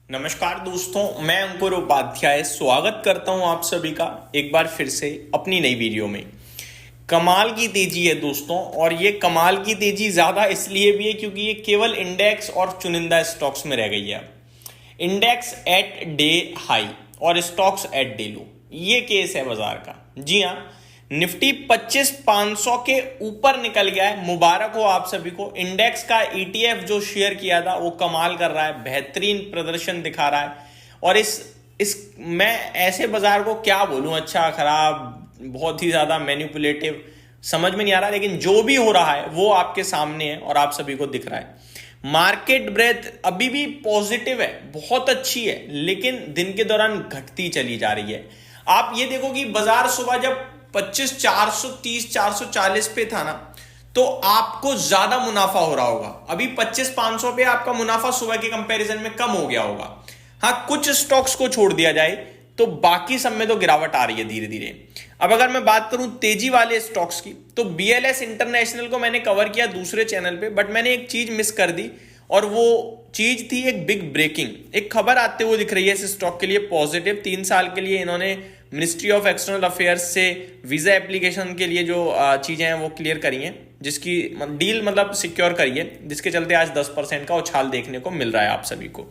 नमस्कार दोस्तों, मैं अंकुर उपाध्याय स्वागत करता हूं आप सभी का एक बार फिर से अपनी नई वीडियो में। कमाल की तेजी है दोस्तों, और ये कमाल की तेजी ज़्यादा इसलिए भी है क्योंकि ये केवल इंडेक्स और चुनिंदा स्टॉक्स में रह गई है। इंडेक्स एट डे हाई और स्टॉक्स एट डे लो, ये केस है बाजार का। जी हाँ, निफ्टी 25,500 के ऊपर निकल गया है। मुबारक हो आप सभी को। इंडेक्स का ईटीएफ जो शेयर किया था वो कमाल कर रहा है, बेहतरीन प्रदर्शन दिखा रहा है। और इस मैं ऐसे बाजार को क्या बोलूं, अच्छा खराब, बहुत ही ज्यादा मैनिपुलेटिव, समझ में नहीं आ रहा, लेकिन जो भी हो रहा है वो आपके सामने है और आप सभी को दिख रहा है। मार्केट ब्रेथ अभी भी पॉजिटिव है, बहुत अच्छी है, लेकिन दिन के दौरान घटती चली जा रही है। आप ये देखो कि बाजार सुबह जब 25,430 440 पे था ना, तो आपको ज्यादा मुनाफा हो रहा होगा। अभी 25,500 पे आपका मुनाफा सुबह के कंपैरिजन में कम हो गया होगा। हाँ, कुछ स्टॉक्स को छोड़ दिया जाए तो बाकी सब में तो गिरावट आ रही है धीरे धीरे। अब अगर मैं बात करूं तेजी वाले स्टॉक्स की, तो बीएलएस इंटरनेशनल को मैंने कवर किया दूसरे चैनल पे, बट मैंने एक चीज मिस कर दी, और वो चीज थी एक बिग ब्रेकिंग। एक खबर आते हुए दिख रही है इस स्टॉक के लिए पॉजिटिव। 3 साल के लिए इन्होंने मिनिस्ट्री ऑफ एक्सटर्नल अफेयर्स से वीजा एप्लीकेशन के लिए जो चीजें हैं वो क्लियर करी हैं, जिसकी डील मतलब सिक्योर करी है, जिसके चलते आज 10% का उछाल देखने को मिल रहा है आप सभी को।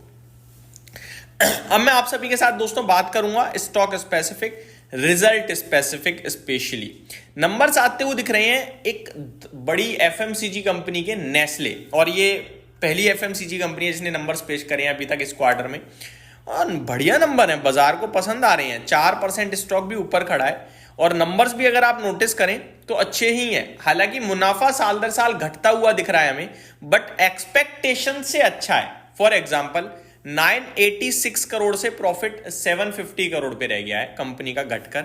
अब मैं आप सभी के साथ दोस्तों बात करूंगा stock specific, result specific, specially numbers आते हुए दिख रहे हैं एक बड़ी एफएमसीजी कंपनी के, नेस्ले। और ये पहली एफएमसीजी कंपनी है जिसने नंबर्स पेश करे हैं अभी तक इस क्वार्टर में, और बढ़िया नंबर है, बाजार को पसंद आ रहे हैं। 4% स्टॉक भी ऊपर खड़ा है, और नंबर्स भी अगर आप नोटिस करें तो अच्छे ही हैं। हालांकि मुनाफा साल दर साल घटता हुआ दिख रहा है हमें, बट एक्सपेक्टेशन से अच्छा है। फॉर एग्जाम्पल 986 करोड़ से प्रॉफिट 750 करोड़ पे रह गया है कंपनी का घटकर।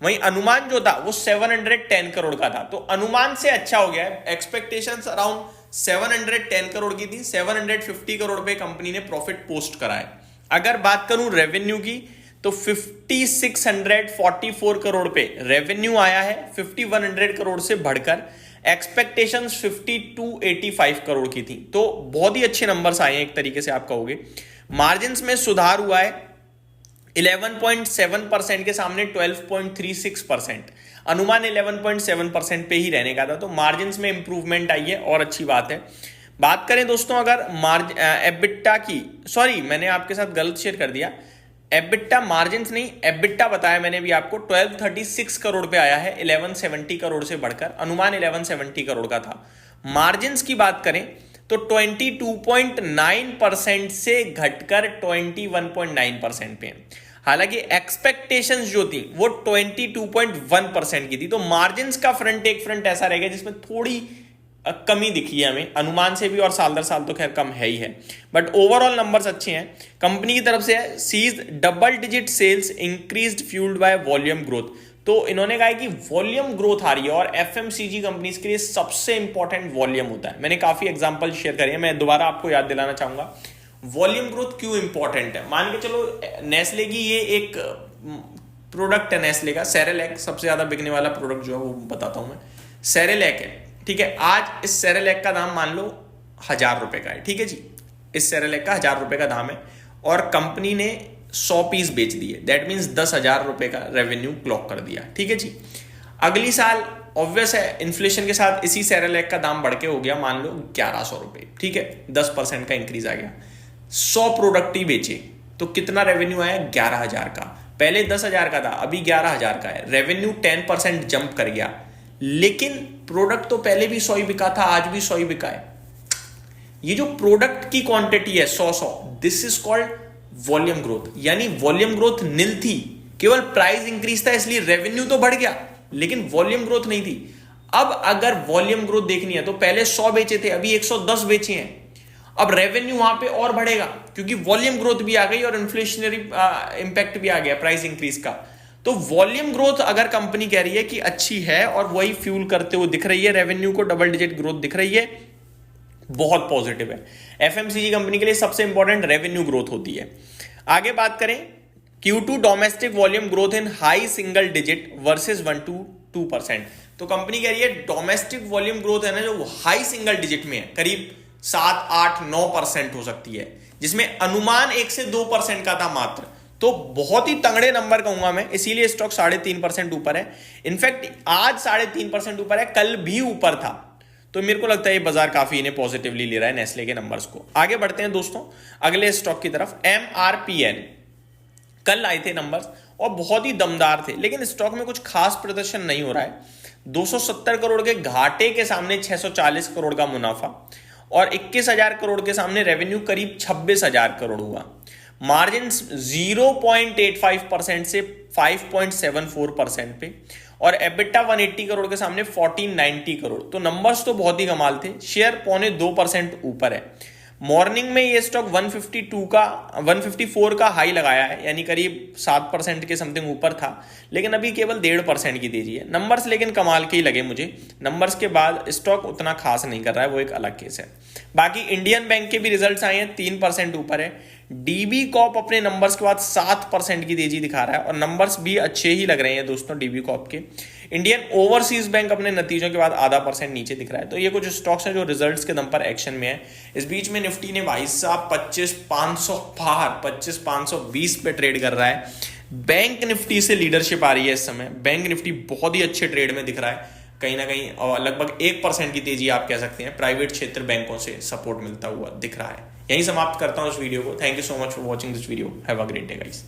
वहीं अनुमान जो था वो 710 करोड़ का था, तो अनुमान से अच्छा हो गया है। एक्सपेक्टेशंस अराउंड 710 करोड़ की थी, 750 करोड़ पे कंपनी ने प्रॉफिट पोस्ट करा है। अगर बात करूं रेवेन्यू की, तो 5644 करोड़ पे रेवेन्यू आया है, 5100 करोड़ से बढ़कर। एक्सपेक्टेशंस 5285 करोड़ की थी, तो बहुत ही अच्छे नंबर्स आए हैं एक तरीके से आप कहोगे। मार्जिन्स में सुधार हुआ है, 11.7% के सामने 12.36%। अनुमान 11.7% पे ही रहने का था, तो मार्जिन्स में इंप्रूवमेंट आई है और अच्छी बात है। बात करें दोस्तों अगर एबिटा की, सॉरी मैंने आपके साथ गलत शेयर कर दिया, एबिटा मार्जिन्स नहीं, एबिटा बताया मैंने भी आपको। 1236 करोड़ पे आया है, 1170 करोड़ से बढ़कर। अनुमान 1170 करोड़ का था। मार्जिन्स की बात करें तो 22.9% से घटकर 21.9% पे है। हालांकि एक्सपेक्टेशंस जो थी वो 22.1% की थी, तो मार्जिन्स का फ्रंट ऐसा रहेगा जिसमें थोड़ी कमी दिखी है हमें, अनुमान से भी, और साल दर साल तो खैर कम है ही है, बट ओवरऑल नंबर्स अच्छे हैं। कंपनी की तरफ से sees double digit sales increased fuelled by volume growth. तो इन्होंने कहा है कि वॉल्यूम ग्रोथ आ रही है, और एफएमसीजी कंपनीज के लिए सबसे इंपॉर्टेंट वॉल्यूम होता है। मैंने काफी एग्जांपल शेयर करे हैं, मैं दोबारा आपको याद दिलाना चाहूंगा वॉल्यूम ग्रोथ क्यों इंपॉर्टेंट है। मान के चलो नेस्ले की ये एक प्रोडक्ट है, नेस्ले का सेरेलैक, सबसे ज्यादा बिकने वाला प्रोडक्ट जो है वो बताता हूं मैं, सेरेलैक है, ठीक है। आज इस सेरेलैक का दाम मान लो 1000 रुपए का है, ठीक है जी। इस सेरेलैक का 1000 रुपए का दाम है, और कंपनी ने 100 पीस बेच दिए, दैट मीन्स 10,000 रुपए का रेवेन्यू क्लॉक कर दिया, ठीक है जी। अगली साल ऑब्वियस है इन्फ्लेशन के साथ इसी सेरेलैक का दाम बढ़ के हो गया मान लो 1100 रुपए, ठीक है, 10% का इंक्रीज आ गया। 100 प्रोडक्ट ही बेचे तो कितना रेवेन्यू आया? 11,000 का। पहले 10,000 का था, अभी 11,000 का है। रेवेन्यू 10% जंप कर गया, लेकिन प्रोडक्ट तो पहले भी 100 ही बिका था, आज भी 100 ही बिका है। ये जो प्रोडक्ट की क्वांटिटी है 100, this is called volume growth. यानी वॉल्यूम ग्रोथ नील थी, केवल प्राइस इंक्रीज था, इसलिए रेवेन्यू तो बढ़ गया, लेकिन वॉल्यूम ग्रोथ नहीं थी। अब अगर वॉल्यूम ग्रोथ देखनी है तो पहले 100 बेचे थे, अभी 110 बेचे हैं। अब रेवेन्यू वहां पे और बढ़ेगा, क्योंकि वॉल्यूम ग्रोथ भी आ गई और इन्फ्लेशनरी इंपैक्ट भी आ गया प्राइस इंक्रीज का। तो वॉल्यूम ग्रोथ अगर कंपनी कह रही है कि अच्छी है और वही फ्यूल करते हुए दिख रही है, रेवेन्यू को डबल डिजिट ग्रोथ दिख रही है, बहुत पॉजिटिव है। एफएमसीजी कंपनी के लिए सबसे इंपॉर्टेंट रेवेन्यू ग्रोथ होती है। आगे बात करें Q2 domestic volume growth in high single digit versus 1 to 2%। तो कंपनी कह रही है डोमेस्टिक वॉल्यूम ग्रोथ है ना, जो हाई सिंगल डिजिट में है, करीब 7-8-9% हो सकती है, जिसमें अनुमान 1 से 2% का था मात्र। तो बहुत ही तगड़े नंबर कहूंगा मैं, इसीलिए स्टॉक 3.5% ऊपर है। इनफैक्ट आज 3.5% ऊपर है, कल भी ऊपर था। तो मेरे को लगता है ये बाजार काफी इन्हें पॉजिटिवली ले रहा है नेस्ले के नंबर्स को। आगे बढ़ते हैं दोस्तों अगले स्टॉक की तरफ। MRPL कल आए थे नंबर्स और बहुत ही दमदार थे, लेकिन स्टॉक में कुछ खास प्रदर्शन नहीं हो रहा है। 270 करोड़ के घाटे के सामने 640 करोड़ का मुनाफा और 21,000 करोड़ के सामने रेवेन्यू करीब 26,000 करोड़ हुआ। मार्जिन 0.85% से 5.74% पे और एबिटा 180 करोड़ के सामने 1490 करोड़। तो नंबर्स तो बहुत ही कमाल थे। शेयर 0.25% ऊपर है। मॉर्निंग में ये स्टॉक 154 का हाई लगाया है, यानी करीब 7% के समथिंग ऊपर था, लेकिन अभी केवल 1.5% की तेजी है। नंबर्स लेकिन कमाल के ही लगे मुझे। नंबर्स के बाद स्टॉक उतना खास नहीं कर रहा है, वो एक अलग केस है। बाकी इंडियन बैंक के भी रिजल्ट्स आए हैं, 3% ऊपर है। डीबी कॉप अपने नंबर्स के बाद 7% की तेजी दिखा रहा है और नंबर्स भी अच्छे ही लग रहे हैं दोस्तों डीबी कॉप के। इंडियन ओवरसीज बैंक अपने नतीजों के बाद 0.5% नीचे दिख रहा है। तो ये कुछ स्टॉक्स हैं जो रिजल्ट्स के दम पर एक्शन में है। इस बीच में निफ्टी ने भाई साहब 25,500 पार 25,520 पे ट्रेड कर रहा है। बैंक निफ्टी से लीडरशिप आ रही है इस समय। बैंक निफ्टी बहुत ही अच्छे ट्रेड में दिख रहा है, कहीं ना कहीं लगभग 1% की तेजी आप कह सकते हैं। प्राइवेट क्षेत्र बैंकों से सपोर्ट मिलता हुआ दिख रहा है। यहीं समाप्त करता हूं इस वीडियो को। Thank you so much for watching this video. Have a great day guys.